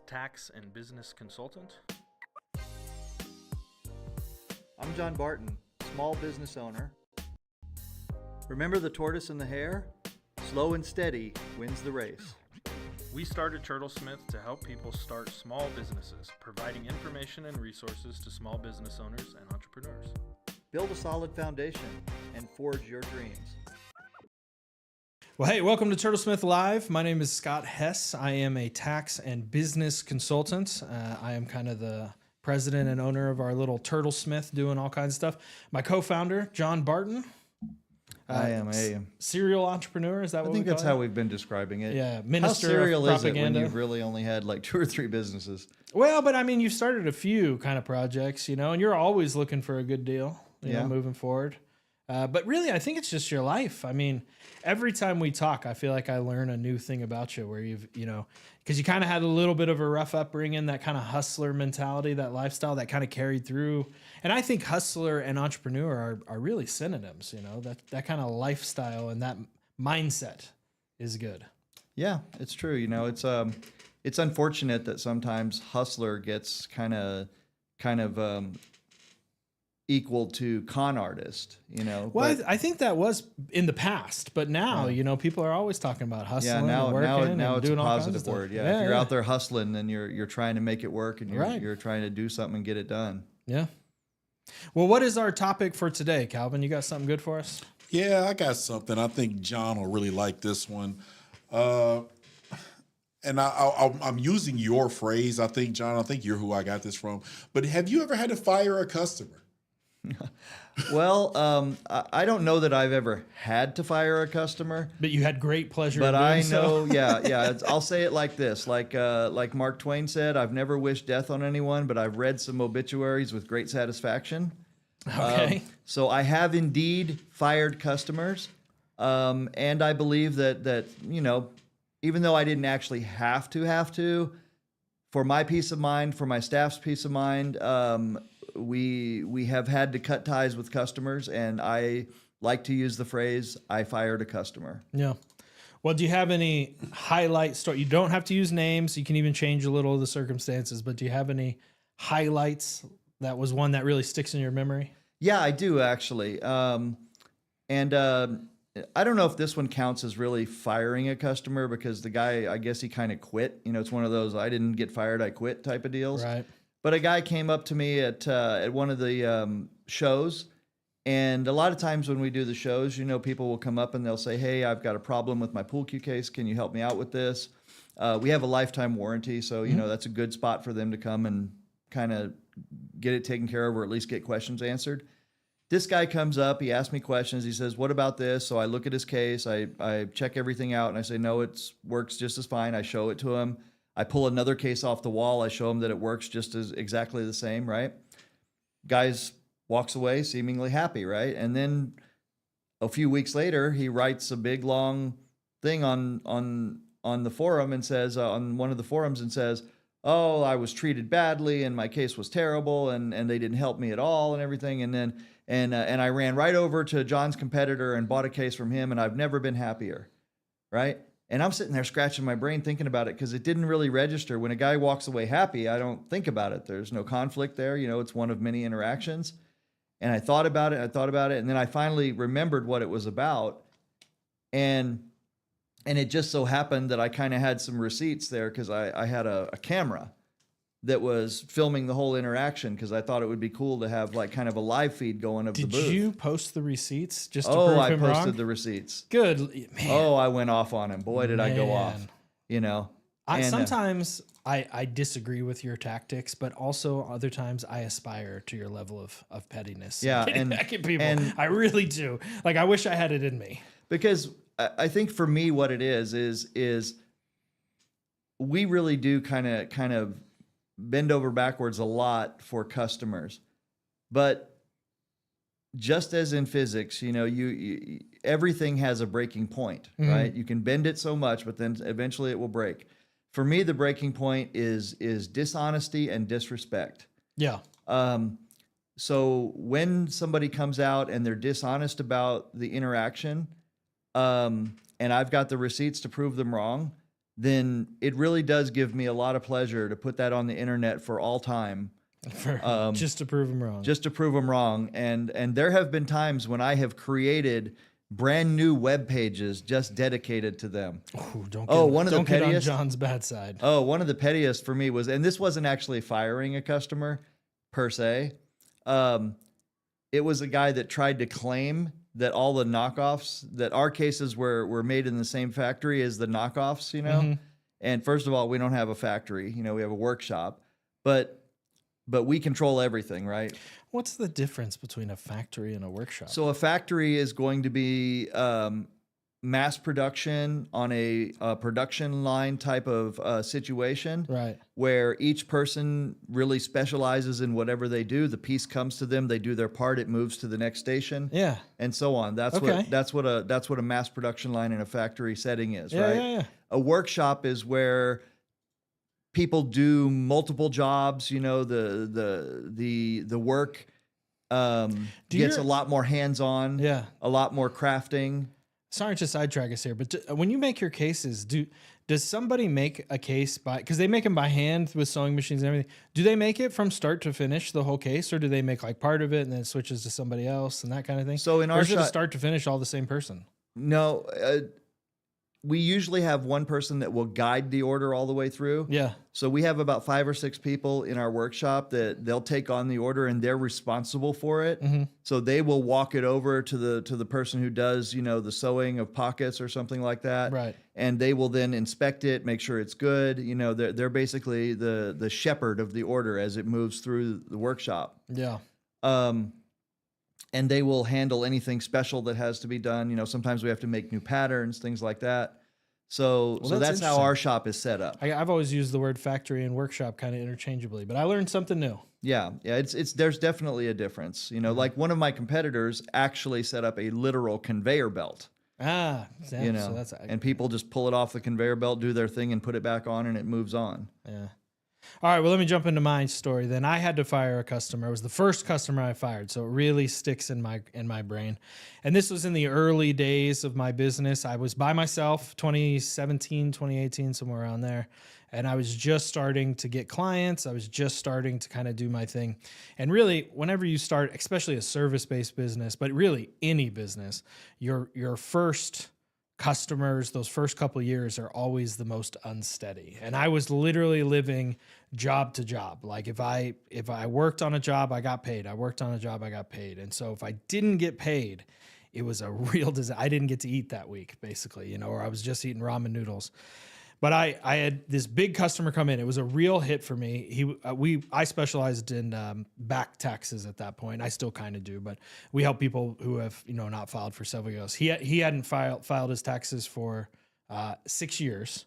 tax and business consultant. I'm John Barton, small business owner. Remember the tortoise and the hare? Slow and steady wins the race. We started Turtlesmith to help people start small businesses, providing information and resources to small business owners and entrepreneurs. Build a solid foundation and forge your dreams. Well, hey, welcome to Turtlesmith Live. My name is Scott Hess. I am a tax and business consultant. I am kind of the president and owner of our little Turtlesmith, doing all kinds of stuff. My co-founder, John Barton. I am a serial entrepreneur. Is that what I think we call that's it? how we've been describing it. Yeah, How minister serial of is it when propaganda. you've really only had like 2 or 3 businesses? Well, but I mean, you've started a few kind of projects, and you're always looking for a good deal, you know, moving forward. But really, I think it's just your life. I mean, every time we talk, I feel like I learn a new thing about you where because you kind of had a little bit of a rough upbringing, that kind of hustler mentality, that lifestyle that kind of carried through. And I think hustler and entrepreneur are really synonyms, that kind of lifestyle and that mindset is good. Yeah, it's true. It's unfortunate that sometimes hustler gets kind of equal to con artist, Well, but I think that was in the past, but now, people are always talking about hustling now and working now and it's a doing all kinds of positive stuff. word. Yeah, if you're out there hustling, then you're trying to make it work, and you're trying to do something and get it done. Yeah. Well, what is our topic for today, Calvin? You got something good for us? Yeah, I got something. I think John will really like this one. And I'm using your phrase. I think, John, you're who I got this from. But have you ever had to fire a customer? Well, I don't know that I've ever had to fire a customer. But you had great pleasure But in doing I so. know, yeah. I'll say it like this, like Mark Twain said, I've never wished death on anyone, but I've read some obituaries with great satisfaction. Okay. So I have indeed fired customers, and I believe that even though I didn't actually have to, for my peace of mind, for my staff's peace of mind, we have had to cut ties with customers, and I like to use the phrase, I fired a customer. Yeah. Well, do you have any highlight story? You don't have to use names. You can even change a little of the circumstances, but do you have any highlights? That was one that really sticks in your memory? Yeah, I do actually. I don't know if this one counts as really firing a customer, because the guy, I guess he kind of quit. It's one of those I didn't get fired, I quit type of deals. Right. But a guy came up to me at one of the shows, and a lot of times when we do the shows, people will come up and they'll say, "Hey, I've got a problem with my pool cue case. Can you help me out with this?" We have a lifetime warranty, so that's a good spot for them to come and kind of get it taken care of, or at least get questions answered. This guy comes up, he asks me questions, he says, "What about this?" So I look at his case, I check everything out, and I say, "No, it works just as fine." I show it to him. I pull another case off the wall, I show him that it works just as exactly the same, right? Guys walks away seemingly happy, right? And then a few weeks later, he writes a big long thing on the forum and says, on one of the forums, and says, "Oh, I was treated badly and my case was terrible and they didn't help me at all and everything." And then and I ran right over to John's competitor and bought a case from him, and I've never been happier, right? And I'm sitting there scratching my brain thinking about it, because it didn't really register. When a guy walks away happy, I don't think about it. There's no conflict there. It's one of many interactions. And I thought about it, and then I finally remembered what it was about. And it just so happened that I kind of had some receipts there, because I had a camera that was filming the whole interaction, because I thought it would be cool to have like kind of a live feed going of the booth. Did you post the receipts just to prove him wrong? I posted the receipts. Good, man. Oh, I went off on him. Boy, did I go off. Sometimes I disagree with your tactics, but also other times I aspire to your level of pettiness. Yeah, Getting back at people. I really do. Like, I wish I had it in me. Because I think for me, what it is we really do kind of bend over backwards a lot for customers. But just as in physics, you everything has a breaking point, right? You can bend it so much, but then eventually it will break. For me, the breaking point is dishonesty and disrespect. Yeah. So when somebody comes out and they're dishonest about the interaction, and I've got the receipts to prove them wrong, then it really does give me a lot of pleasure to put that on the internet for all time, Just to prove them wrong. just to prove them wrong. And there have been times when I have created brand new web pages just dedicated to them. Ooh, don't one of the don't get on pettiest- John's bad side. Oh, one of the pettiest for me was, and this wasn't actually firing a customer per se. It was a guy that tried to claim that all the knockoffs, that our cases were made in the same factory as the knockoffs, you know? Mm-hmm. And first of all, we don't have a factory, you know, we have a workshop, but we control everything, right? What's the difference between a factory and a workshop? So a factory is going to be mass production on a production line type of situation, right. where each person really specializes in whatever they do. The piece comes to them, they do their part, it moves to the next station, Yeah. and so on. That's Okay. what a mass production line in a factory setting is, Yeah, right? yeah. A workshop is where people do multiple jobs. You know, the work gets a lot more hands-on, Yeah. a lot more crafting. Sorry to sidetrack us here, but when you make your cases, does somebody make a case because they make them by hand with sewing machines and everything? Do they make it from start to finish the whole case, or do they make like part of it and then it switches to somebody else and that kind of thing? So in or our is it a shop, start to finish all the same person? no, we usually have one person that will guide the order all the way through. Yeah. So we have about 5 or 6 people in our workshop that they'll take on the order and they're responsible for it. Mm-hmm. So they will walk it over to the person who does, you know, the sewing of pockets or something like that. Right. And they will then inspect it, make sure it's good. You know, they're basically the shepherd of the order as it moves through the workshop. Yeah. And they will handle anything special that has to be done. You know, sometimes we have to make new patterns, things like that. So that's how interesting. our shop is set up. I've always used the word factory and workshop kind of interchangeably, but I learned something new. Yeah, it's there's definitely a difference. You know, like one of my competitors actually set up a literal conveyor belt. Ah, yeah, You know, so that's and people just pull it off the conveyor belt, do their thing, and put it back on, and it moves on. yeah. All right, well, let me jump into my story then. I had to fire a customer. It was the first customer I fired, so it really sticks in my brain. And this was in the early days of my business. I was by myself, 2017, 2018, somewhere around there. And I was just starting to get clients. I was just starting to kind of do my thing. And really, whenever you start, especially a service-based business, but really any business, your first customers, those first couple of years are always the most unsteady. And I was literally living job to job. Like if I worked on a job, I got paid. I worked on a job, I got paid. And so if I didn't get paid, it was a real disaster. I didn't get to eat that week, basically, you know, or I was just eating ramen noodles. But I had this big customer come in. It was a real hit for me. I specialized in back taxes at that point. I still kind of do, but we help people who have, you know, not filed for several years. He hadn't filed his taxes for 6 years.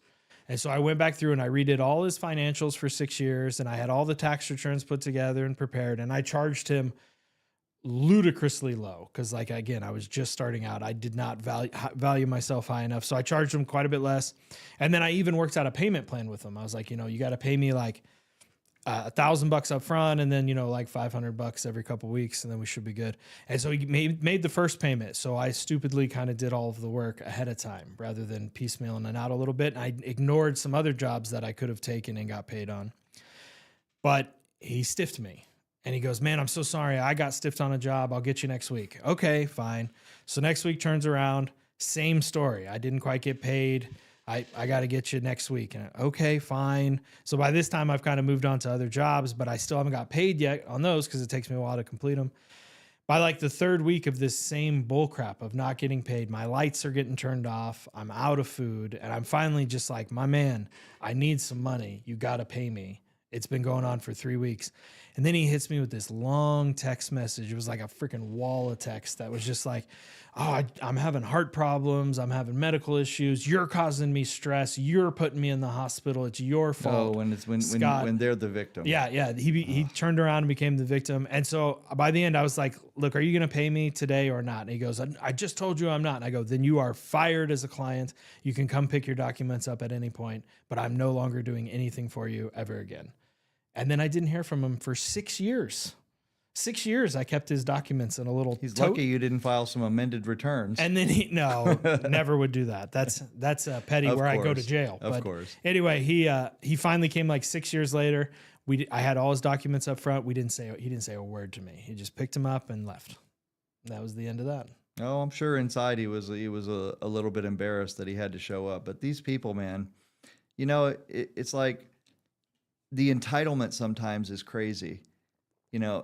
And so I went back through and I redid all his financials for 6 years, and I had all the tax returns put together and prepared, and I charged him ludicrously low because, like, again, I was just starting out. I did not value myself high enough, so I charged him quite a bit less. And then I even worked out a payment plan with him. I was like, you know, you got to pay me like $1,000 up front, and then, you know, like $500 every couple of weeks, and then we should be good. And so he made the first payment. So I stupidly kind of did all of the work ahead of time rather than piecemealing it out a little bit. And I ignored some other jobs that I could have taken and got paid on. But he stiffed me. And he goes, man, I'm so sorry. I got stiffed on a job. I'll get you next week. Okay, fine. So next week turns around, same story. I didn't quite get paid. I got to get you next week. And okay, fine. So by this time, I've kind of moved on to other jobs, but I still haven't got paid yet on those because it takes me a while to complete them. By like the third week of this same bullcrap of not getting paid, my lights are getting turned off. I'm out of food. And I'm finally just like, my man, I need some money. You got to pay me. It's been going on for 3 weeks. And then he hits me with this long text message. It was like a freaking wall of text that was just like, oh, I'm having heart problems. I'm having medical issues. You're causing me stress. You're putting me in the hospital. It's your fault. Oh, when they're the victim. Yeah. He turned around and became the victim. And so by the end, I was like, look, are you going to pay me today or not? And he goes, I just told you I'm not. And I go, then you are fired as a client. You can come pick your documents up at any point, but I'm no longer doing anything for you ever again. And then I didn't hear from him for 6 years. 6 years I kept his documents in a little He's tote. lucky you didn't file some amended returns. And then never would do that. That's petty Of where I go to course. jail. Of But course. anyway, he finally came like 6 years later. I had all his documents up front. He didn't say a word to me. He just picked them up and left. That was the end of that. Oh, I'm sure inside he was a little bit embarrassed that he had to show up. But these people, man, it's like the entitlement sometimes is crazy.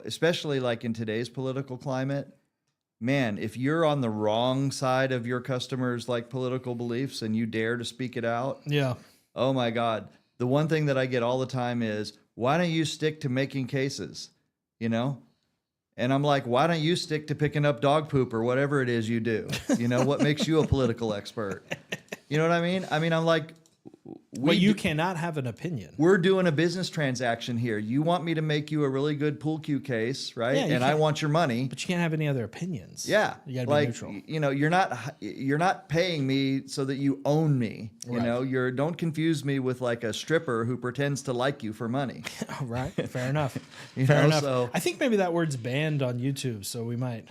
Especially like in today's political climate. Man, if you're on the wrong side of your customers' like political beliefs and you dare to speak it out, Yeah. oh my God. The one thing that I get all the time is, why don't you stick to making cases? And I'm like, why don't you stick to picking up dog poop or whatever it is you do? What makes you a political expert? You know what I mean? I'm like, Well, you cannot have an opinion. we're doing a business transaction here. You want me to make you a really good pool cue case, right? Yeah, you And I can't- want your money. But you can't have any other opinions. Yeah, You gotta like, be neutral. you're not paying me so that you own me. Right. Don't confuse me with like a stripper who pretends to like you for money. Oh, right. Fair enough. You Fair know, enough. so- I think maybe that word's banned on YouTube, so we might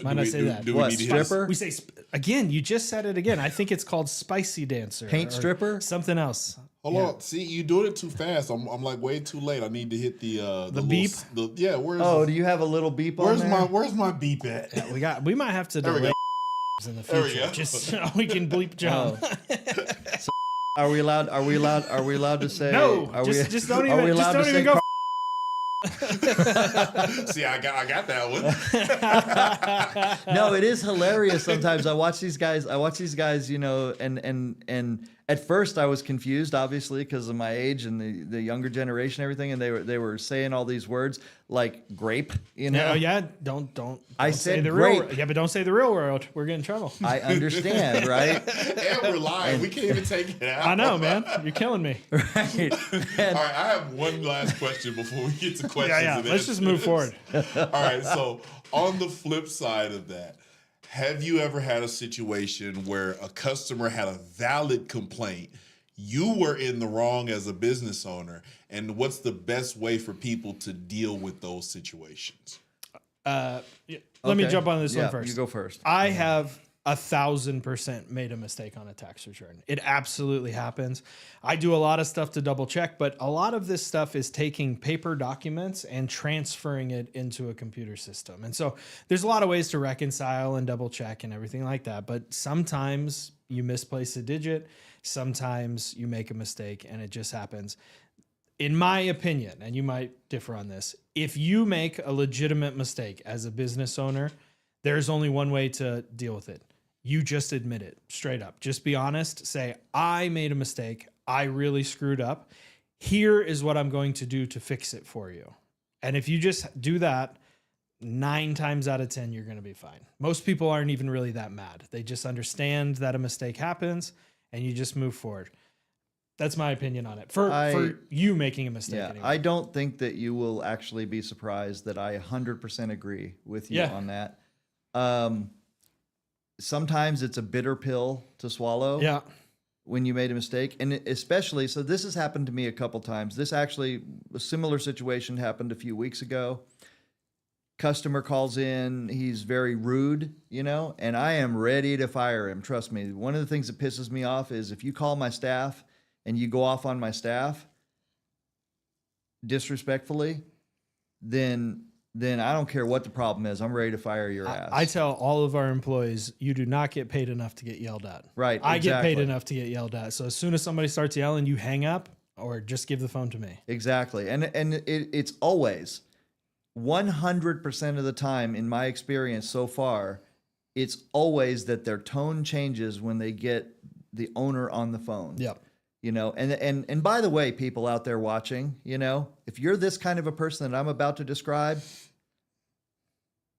not say that. Do What, we need to hit stripper? We say again. You just said it again. I think it's called spicy dancer, Paint or stripper? something else. Hold on. See, you doing it too fast. I'm like way too late. I need to hit the beep? Where's Oh, do you have a little beep on there? where's my beep at? Yeah, we might have to There we delay go. in the There we future, go. just so we can bleep John. Are we allowed to say? No, Are just don't are we even. Just allowed to don't even say go. See, I got that one. No, it is hilarious. Sometimes I watch these guys, and at first I was confused, obviously, because of my age and the younger generation, and everything, and they were saying all these words like grape, No, yeah, don't I say said the real. grape. Yeah, but don't say the real world. We're getting in trouble. I understand, right? And we're live. We can't even take it out. I know, man. You're killing me. Right. All right, I have one last question before we get to questions. Yeah. and Let's just answers. move forward. All right, so on the flip side of that, have you ever had a situation where a customer had a valid complaint? You were in the wrong as a business owner, and what's the best way for people to deal with those situations? Let me Okay. jump on this Yeah, one first. you go first. I have 1,000% made a mistake on a tax return. It absolutely happens. I do a lot of stuff to double check, but a lot of this stuff is taking paper documents and transferring it into a computer system. And so there's a lot of ways to reconcile and double check and everything like that. But sometimes you misplace a digit, sometimes you make a mistake, and it just happens. In my opinion, and you might differ on this, if you make a legitimate mistake as a business owner, there's only one way to deal with it. You just admit it straight up. Just be honest. Say, I made a mistake. I really screwed up. Here is what I'm going to do to fix it for you. And if you just do that, 9 times out of 10, you're going to be fine. Most people aren't even really that mad. They just understand that a mistake happens and you just move forward. That's my opinion on it. For you making a mistake. Yeah, anyway. I don't think that you will actually be surprised that I 100% agree with you on that. Sometimes it's a bitter pill to swallow. Yeah. When you made a mistake, and especially, so this has happened to me a couple times. This actually, a similar situation happened a few weeks ago. Customer calls in, he's very rude, and I am ready to fire him. Trust me. One of the things that pisses me off is if you call my staff and you go off on my staff disrespectfully, then I don't care what the problem is. I'm ready to fire your ass. I tell all of our employees, you do not get paid enough to get yelled at. Right, I get paid exactly. enough to get yelled at. So as soon as somebody starts yelling, you hang up or just give the phone to me. Exactly. And it's always 100% of the time, in my experience so far, it's always that their tone changes when they get the owner on the phone. Yep. And by the way, people out there watching, if you're this kind of a person that I'm about to describe,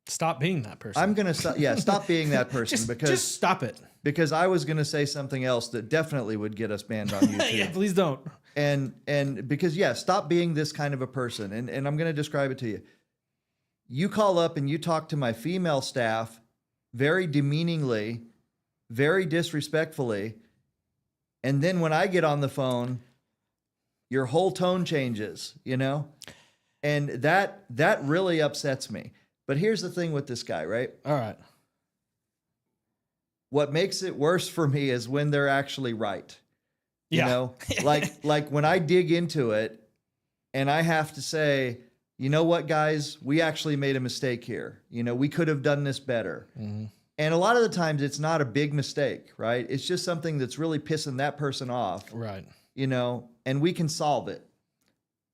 Stop being that person. I'm going to stop being that person just stop it. because I was going to say something else that definitely would get us banned on YouTube. Yeah, please don't. And because, stop being this kind of a person. And I'm going to describe it to you. You call up and you talk to my female staff very demeaningly, very disrespectfully. And then when I get on the phone, your whole tone changes, And that really upsets me. But here's the thing with this guy, right? All right. What makes it worse for me is when they're actually right. You Yeah. know, like when I dig into it and I have to say, you know what, guys, we actually made a mistake here. You know, we could have done this better. Mm-hmm. And a lot of the times it's not a big mistake, right? It's just something that's really pissing that person off, Right. you know, and we can solve it.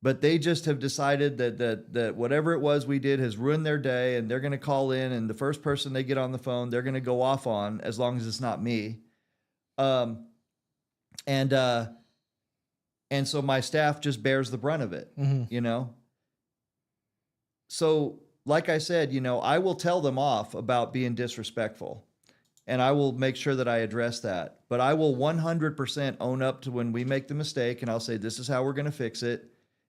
But they just have decided that whatever it was we did has ruined their day, and they're going to call in, and the first person they get on the phone, they're going to go off on, as long as it's not me. And so my staff just bears the brunt of it, you know? So, like I said, you know, I will tell them off about being disrespectful, and I will make sure that I address that. But I will 100% own up to when we make the mistake, and I'll say, this is how we're going to fix it.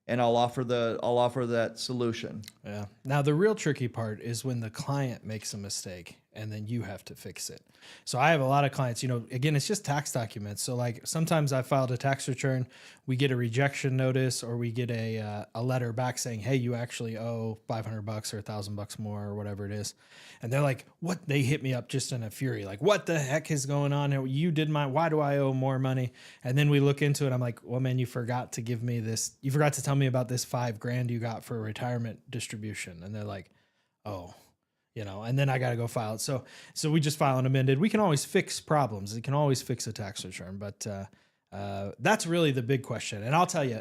And I'll offer that solution. Yeah. Now the real tricky part is when the client makes a mistake and then you have to fix it. So I have a lot of clients, you know, again, it's just tax documents. So like sometimes I filed a tax return, we get a rejection notice, or we get a letter back saying, hey, you actually owe $500 or $1,000 more or whatever it is. And they're like, what? They hit me up just in a fury. Like, what the heck is going on? You did why do I owe more money? And then we look into it. I'm like, well, man, you forgot to give me this. You forgot to tell me about this $5,000 you got for a retirement distribution. And they're like, oh, you know, and then I got to go file it. So we just file an amended. We can always fix problems. It can always fix a tax return, but that's really the big question. And I'll tell you,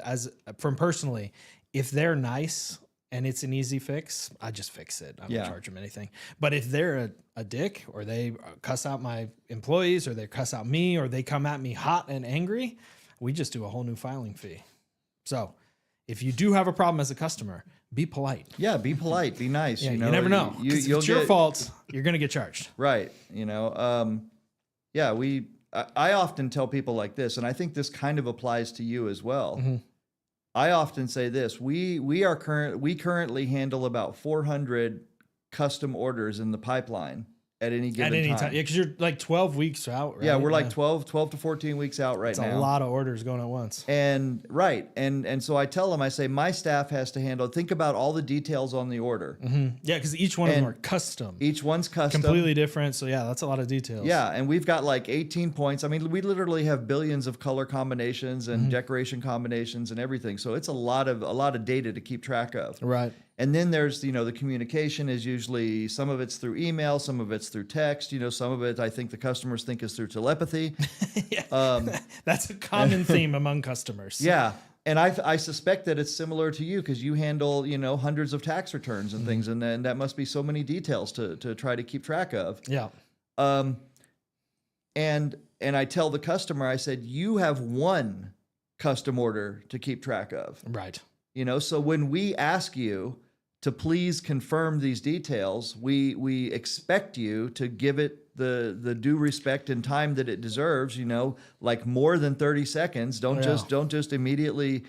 from personally, if they're nice and it's an easy fix, I just fix it. I don't charge them anything. But if they're a dick, or they cuss out my employees, or they cuss out me, or they come at me hot and angry, we just do a whole new filing fee. So if you do have a problem as a customer, be polite. Yeah, be polite, be nice. Yeah, you know, you never know. If it's your fault, you're going to get charged. Right. You know, I often tell people like this, and I think this kind of applies to you as well. Mm-hmm. I often say this: we currently handle about 400 custom orders in the pipeline at any given time. Yeah, because you're like 12 weeks out, right? Yeah, we're like 12 to 14 weeks out right now. It's a lot of orders going at once. And and so I tell them, I say, my staff has to handle, think about all the details on the order. Mm-hmm. Yeah, because each one of them are custom. Each one's custom. Completely different. So yeah, that's a lot of details. Yeah, and we've got like 18 points. I mean, we literally have billions of color combinations and decoration combinations and everything. So it's a lot of data to keep track of. Right. And then there's, you know, the communication is usually, some of it's through email, some of it's through text, you know, some of it I think the customers think is through telepathy. That's a common theme among customers. Yeah. And I suspect that it's similar to you, because you handle, you know, hundreds of tax returns and things, and then that must be so many details to try to keep track of. Yeah. And I tell the customer, I said, you have one custom order to keep track of. Right. You know, so when we ask you to please confirm these details, we expect you to give it the due respect and time that it deserves, you know, like more than 30 seconds. Don't just immediately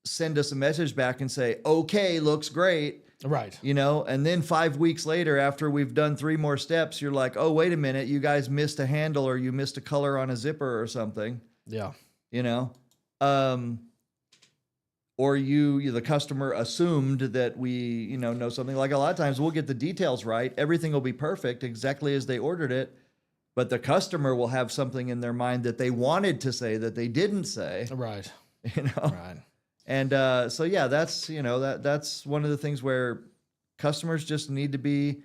send us a message back and say, okay, looks great. Right. You know, and then 5 weeks later, after we've done 3 more steps, you're like, oh, wait a minute, you guys missed a handle, or you missed a color on a zipper or something. Yeah. You know, or the customer assumed that we, you know something. Like a lot of times we'll get the details right. Everything will be perfect, exactly as they ordered it. But the customer will have something in their mind that they wanted to say that they didn't say. Right. You know? Right. And so, yeah, that's, you know, that's one of the things where customers just need to be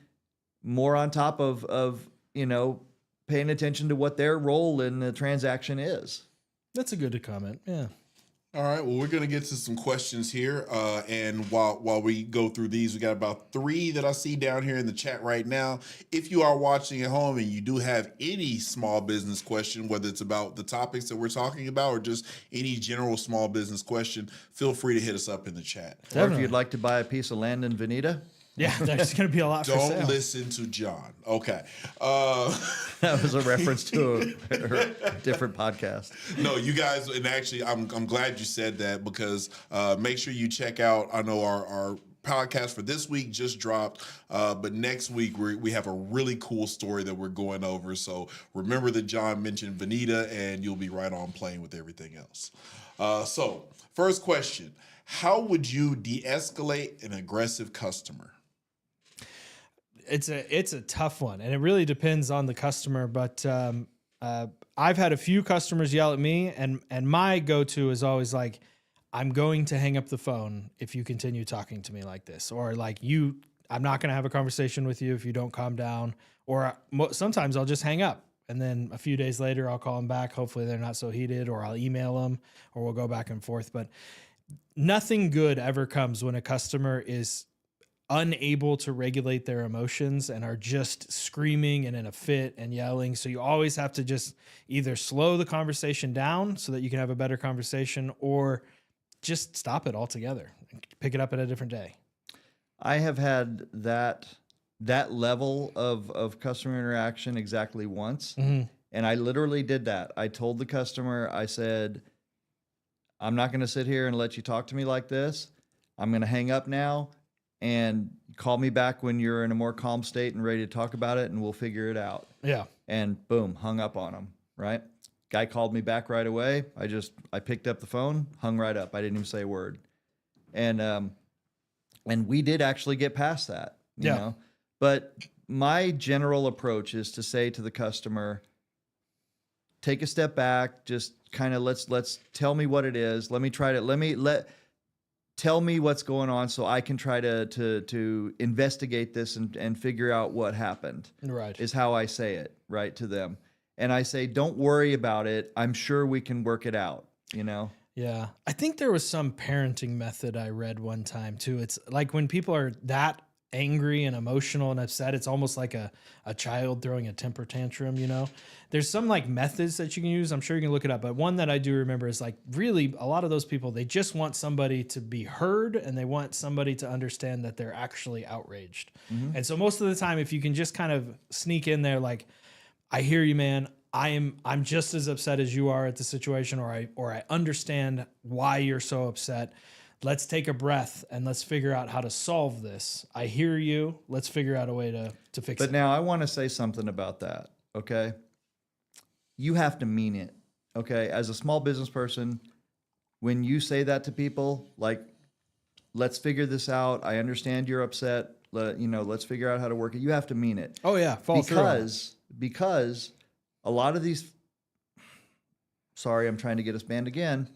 more on top of, you know, paying attention to what their role in the transaction is. That's a good comment. Yeah. All right. Well, we're going to get to some questions here. And while we go through these, we got about 3 that I see down here in the chat right now. If you are watching at home and you do have any small business question, whether it's about the topics that we're talking about or just any general small business question, feel free to hit us up in the chat. Or if you'd like to buy a piece of land in Veneta. Yeah, there's going to be a lot for sale. Don't listen to John. Okay. That was a reference to a different podcast. No, you guys, and actually, I'm glad you said that, because make sure you check out, I know our podcast for this week just dropped, but next week we have a really cool story that we're going over. So remember that John mentioned Veneta, and you'll be right on playing with everything else. So first question. How would you de-escalate an aggressive customer? It's a tough one, and it really depends on the customer. But I've had a few customers yell at me, and my go-to is always like, I'm going to hang up the phone if you continue talking to me like this, or like I'm not going to have a conversation with you if you don't calm down. Or sometimes I'll just hang up, and then a few days later I'll call them back. Hopefully they're not so heated, or I'll email them, or we'll go back and forth. But nothing good ever comes when a customer is unable to regulate their emotions and are just screaming and in a fit and yelling. So you always have to just either slow the conversation down so that you can have a better conversation, or just stop it altogether and pick it up at a different day. I have had that level of customer interaction exactly once. Mm-hmm. And I literally did that. I told the customer, I said, I'm not going to sit here and let you talk to me like this. I'm going to hang up now, and call me back when you're in a more calm state and ready to talk about it, and we'll figure it out. Yeah. And boom, hung up on him, right? Guy called me back right away. I picked up the phone, hung right up. I didn't even say a word. And we did actually get past that, you know? But my general approach is to say to the customer, take a step back, just kind of let's tell me what it is. Tell me what's going on so I can try to investigate this and figure out what happened. Right. Is how I say it, right, to them. And I say, don't worry about it. I'm sure we can work it out, you know? Yeah. I think there was some parenting method I read one time too. It's like when people are that angry and emotional and upset, it's almost like a child throwing a temper tantrum, you know? There's some like methods that you can use. I'm sure you can look it up, but one that I do remember is like, really a lot of those people, they just want somebody to be heard, and they want somebody to understand that they're actually outraged. Mm-hmm. And so most of the time, if you can just kind of sneak in there, like, I hear you, man. I'm just as upset as you are at the situation, or I understand why you're so upset. Let's take a breath and let's figure out how to solve this. I hear you. Let's figure out a way to fix it. But now I want to say something about that, okay? You have to mean it, okay? As a small business person, when you say that to people, like, let's figure this out. I understand you're upset. Let's figure out how to work it. You have to mean it. Oh yeah, because a lot of these, sorry, I'm trying to get us banned again.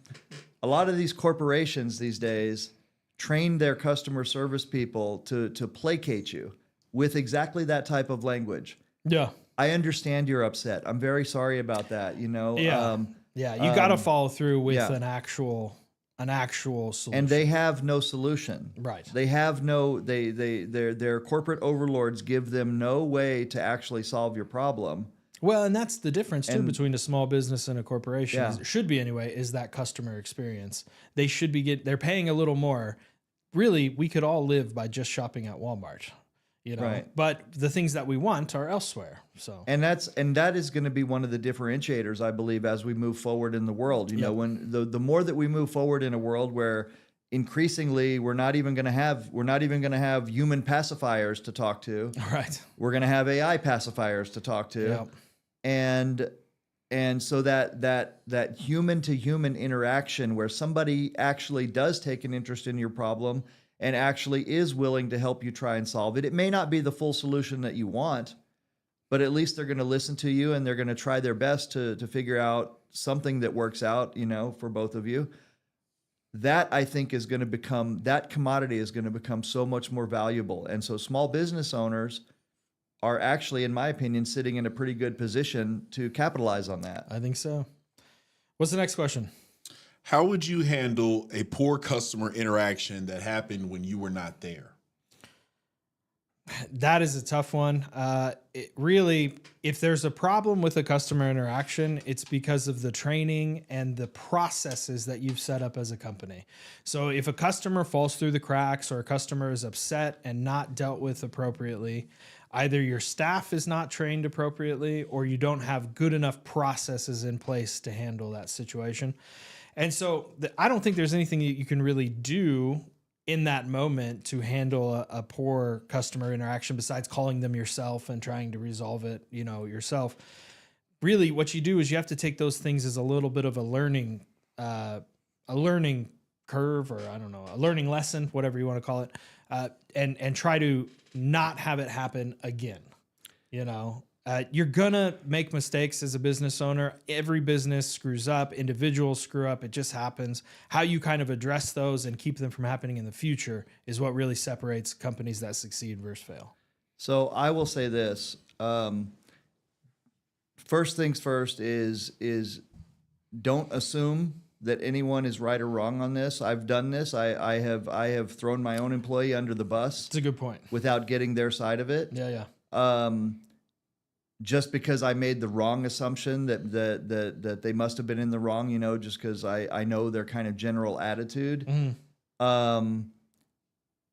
A lot of these corporations these days train their customer service people to placate you with exactly that type of language. Yeah. I understand you're upset. I'm very sorry about that, you know? Yeah. You got to follow through with an actual solution. And they have no solution. Right. They have no, their corporate overlords give them no way to actually solve your problem. Well, and that's the difference too between a small business and a corporation. Yeah. It should be anyway, is that customer experience. They should be they're paying a little more. Really, we could all live by just shopping at Walmart, you know. Right. But the things that we want are elsewhere. So that is going to be one of the differentiators, I believe, as we move forward in the world. You know, when the more that we move forward in a world where increasingly we're not even going to have human pacifiers to talk to. Right. We're going to have AI pacifiers to talk to. Yep. And so that human to human interaction where somebody actually does take an interest in your problem and actually is willing to help you try and solve it. It may not be the full solution that you want, but at least they're going to listen to you and they're going to try their best to figure out something that works out, you know, for both of you. That, I think, that commodity is going to become so much more valuable. And so small business owners are actually, in my opinion, sitting in a pretty good position to capitalize on that. I think so. What's the next question? How would you handle a poor customer interaction that happened when you were not there? That is a tough one. Really, if there's a problem with a customer interaction, it's because of the training and the processes that you've set up as a company. So if a customer falls through the cracks or a customer is upset and not dealt with appropriately, either your staff is not trained appropriately or you don't have good enough processes in place to handle that situation. And so I don't think there's anything that you can really do in that moment to handle a poor customer interaction besides calling them yourself and trying to resolve it, you know, yourself. Really, what you do is you have to take those things as a little bit of a learning curve, or I don't know, a learning lesson, whatever you want to call it, and try to not have it happen again. You know, you're gonna make mistakes as a business owner. Every business screws up, individuals screw up. It just happens. How you kind of address those and keep them from happening in the future is what really separates companies that succeed versus fail. So I will say this. First things first is don't assume that anyone is right or wrong on this. I've done this. I have thrown my own employee under the bus. It's a good point. Without getting their side of it. Yeah. Just because I made the wrong assumption that they must have been in the wrong, you know, just because I know their kind of general attitude.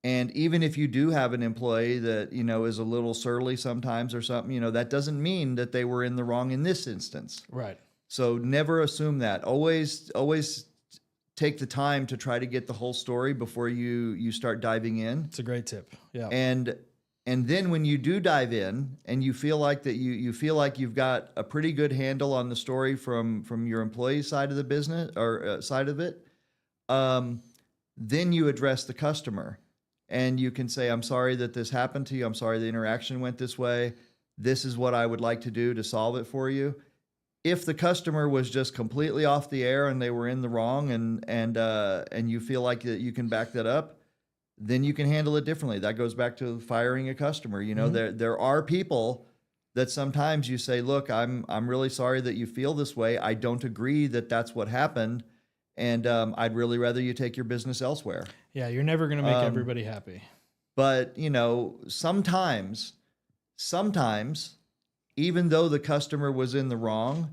And even if you do have an employee that, you know, is a little surly sometimes or something, you know, that doesn't mean that they were in the wrong in this instance. Right. So never assume that. Always take the time to try to get the whole story before you start diving in. It's a great tip. Yeah. And then when you do dive in and you feel like that you feel like you've got a pretty good handle on the story from your employee side of the business or side of it, then you address the customer and you can say, I'm sorry that this happened to you. I'm sorry the interaction went this way. This is what I would like to do to solve it for you. If the customer was just completely off the air and they were in the wrong and you feel like that you can back that up, then you can handle it differently. That goes back to firing a customer. You know, there are people that sometimes you say, look, I'm really sorry that you feel this way. I don't agree that that's what happened. And I'd really rather you take your business elsewhere. Yeah, you're never going to make everybody happy. But, you know, sometimes, even though the customer was in the wrong,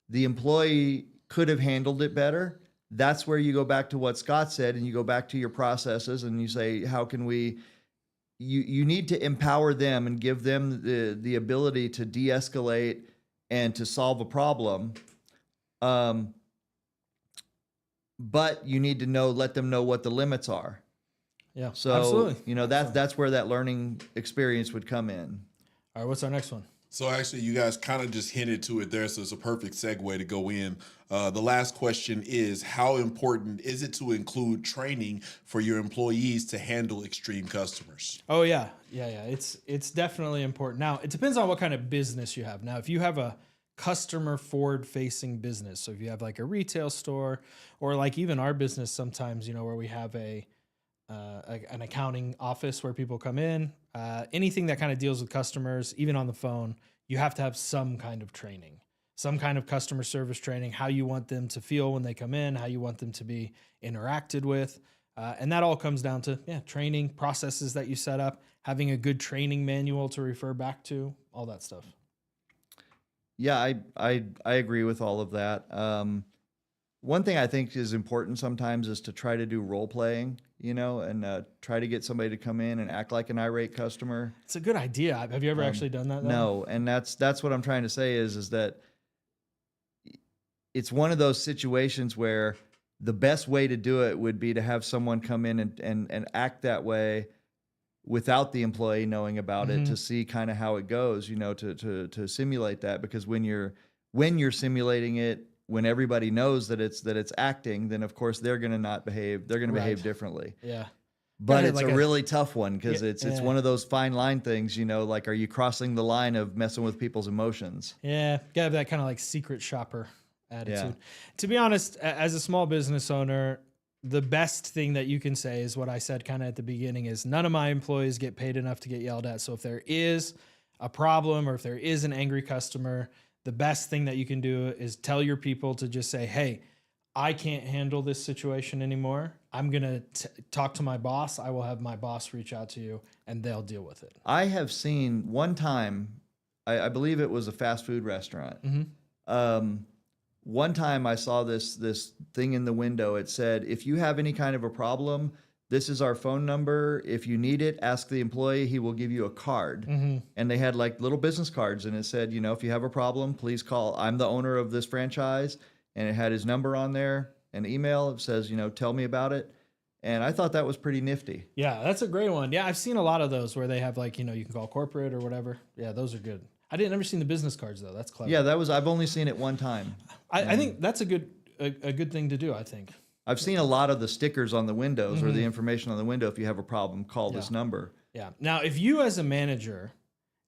the employee could have handled it better. That's where you go back to what Scott said and you go back to your processes and you say, how can we, you need to empower them and give them the ability to de-escalate and to solve a problem. But you need to let them know what the limits are. Yeah, so, absolutely. You know, that's where that learning experience would come in. All right, what's our next one? So actually, you guys kind of just hinted to it there, so it's a perfect segue to go in. The last question is, how important is it to include training for your employees to handle extreme customers? Oh, yeah. It's definitely important. Now, it depends on what kind of business you have. Now, if you have a customer forward-facing business, so if you have like a retail store or like even our business sometimes, you know, where we have an accounting office where people come in, anything that kind of deals with customers, even on the phone, you have to have some kind of training, some kind of customer service training, how you want them to feel when they come in, how you want them to be interacted with. And that all comes down to training, processes that you set up, having a good training manual to refer back to, all that stuff. Yeah, I agree with all of that. One thing I think is important sometimes is to try to do role playing, you know, and try to get somebody to come in and act like an irate customer. It's a good idea. Have you ever actually done that, though? No, and that's what I'm trying to say is that it's one of those situations where the best way to do it would be to have someone come in and act that way without the employee knowing about it, to see kind of how it goes, you know, to simulate that. Because when you're simulating it, when everybody knows that it's acting, then of course they're going to not behave. They're going to behave differently. Yeah. But it's a really tough one because it's one of those fine line things, you know, like, are you crossing the line of messing with people's emotions? Yeah. Gotta have that kind of like secret shopper attitude. Yeah. To be honest, as a small business owner, the best thing that you can say is what I said kind of at the beginning is none of my employees get paid enough to get yelled at. So if there is a problem or if there is an angry customer, the best thing that you can do is tell your people to just say, hey, I can't handle this situation anymore. I'm going to talk to my boss. I will have my boss reach out to you and they'll deal with it. I have seen one time, I believe it was a fast food restaurant. One time I saw this thing in the window. It said, if you have any kind of a problem, this is our phone number. If you need it, ask the employee. He will give you a card. And they had like little business cards. And it said, you know, if you have a problem, please call. I'm the owner of this franchise. And it had his number on there, an email. It says, you know, tell me about it. And I thought that was pretty nifty. Yeah, that's a great one. Yeah, I've seen a lot of those where they have like, you know, you can call corporate or whatever. Yeah, those are good. I didn't ever seen the business cards though. That's clever. Yeah, I've only seen it one time. I think that's a good thing to do, I think. I've seen a lot of the stickers on the windows or the information on the window. If you have a problem, call this number. Yeah. Now, if you as a manager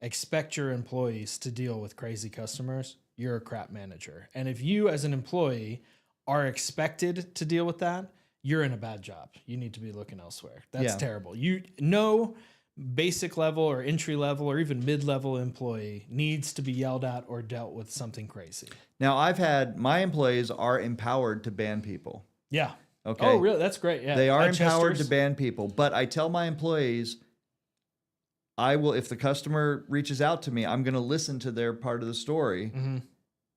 expect your employees to deal with crazy customers, you're a crap manager. And if you as an employee are expected to deal with that, you're in a bad job. You need to be looking elsewhere. That's terrible. No basic level or entry level or even mid-level employee needs to be yelled at or dealt with something crazy. Now, my employees are empowered to ban people. Yeah. Okay. Oh, really? That's great. Yeah. They are At empowered to Chester's. ban people, but I tell my employees, I will, if the customer reaches out to me, I'm going to listen to their part of the story,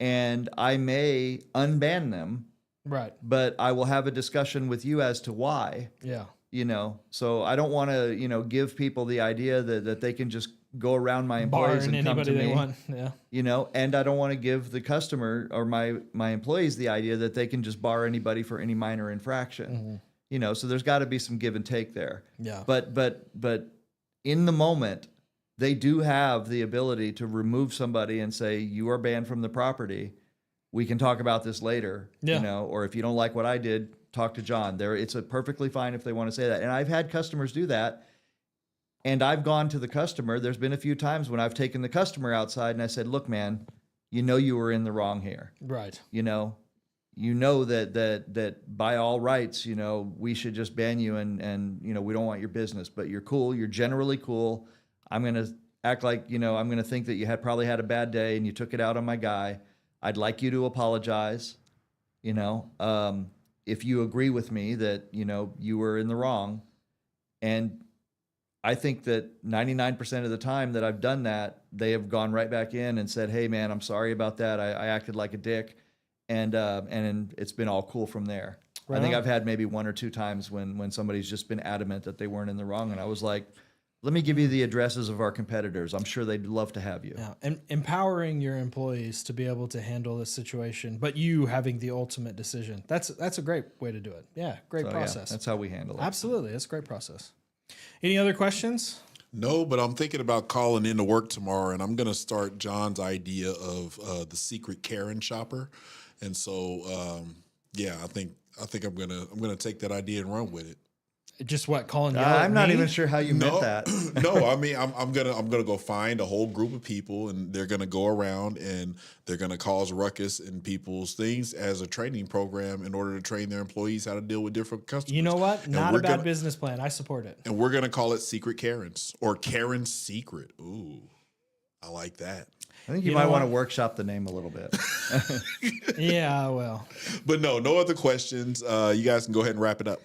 and I may unban them, Right. but I will have a discussion with you as to why. Yeah. So I don't want to, give people the idea that they can just go around my employees Barring and come to anybody they me. want. Yeah. And I don't want to give the customer or my employees the idea that they can just bar anybody for any minor infraction. So there's got to be some give and take there. Yeah. But in the moment, they do have the ability to remove somebody and say, you are banned from the property. We can talk about this later, or if you don't like what I did, talk to John. It's perfectly fine if they want to say that. And I've had customers do that. And I've gone to the customer. There's been a few times when I've taken the customer outside and I said, look, man, you were in the wrong here. Right. That by all rights, we should just ban you and we don't want your business, but you're cool. You're generally cool. I'm going to act like, I'm going to think that you probably had a bad day and you took it out on my guy. I'd like you to apologize. If you agree with me that, you were in the wrong. And I think that 99% of the time that I've done that, they have gone right back in and said, hey man, I'm sorry about that. I acted like a dick. And it's been all cool from there. Right I think on. I've had maybe 1 or 2 times when somebody's just been adamant that they weren't in the wrong. And I was like, let me give you the addresses of our competitors. I'm sure they'd love to have you. Yeah. And empowering your employees to be able to handle this situation, but you having the ultimate decision. That's a great way to do it. Yeah. Great So, process. that's how we handle it. Absolutely. That's a great process. Any other questions? No, but I'm thinking about calling into work tomorrow, and I'm going to start John's idea of the secret Karen shopper. And so, I think I'm gonna take that idea and run with it. Just what, calling I'm not even sure how you meant that. No, I mean I'm gonna go find a whole group of people, and they're gonna go around and they're gonna cause ruckus in people's things as a training program in order to train their employees how to deal with different customers. You know what? And Not we're a bad gonna- business plan. I support it. And we're gonna call it Secret Karens or Karen's Secret. Ooh, I like that. I think you know might want to what? workshop the name a little bit. Yeah, well. But no other questions. You guys can go ahead and wrap it up.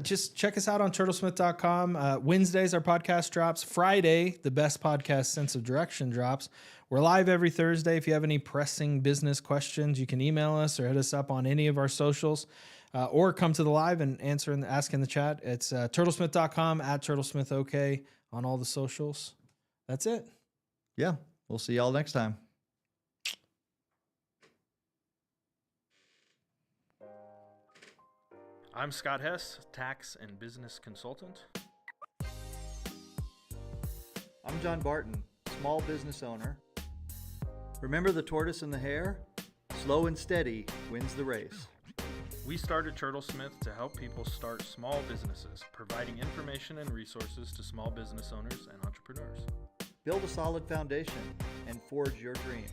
Just check us out on turtlesmith.com. Wednesdays, our podcast drops. Friday, the best podcast Sense of Direction drops. We're live every Thursday. If you have any pressing business questions, you can email us or hit us up on any of our socials, or come to the live and ask in the chat. It's turtlesmith.com, @turtlesmithok on all the socials. That's it. Yeah. We'll see y'all next time. I'm Scott Hess, tax and business consultant. I'm John Barton, small business owner. Remember the tortoise and the hare? Slow and steady wins the race. We started Turtlesmith to help people start small businesses, providing information and resources to small business owners and entrepreneurs. Build a solid foundation and forge your dreams.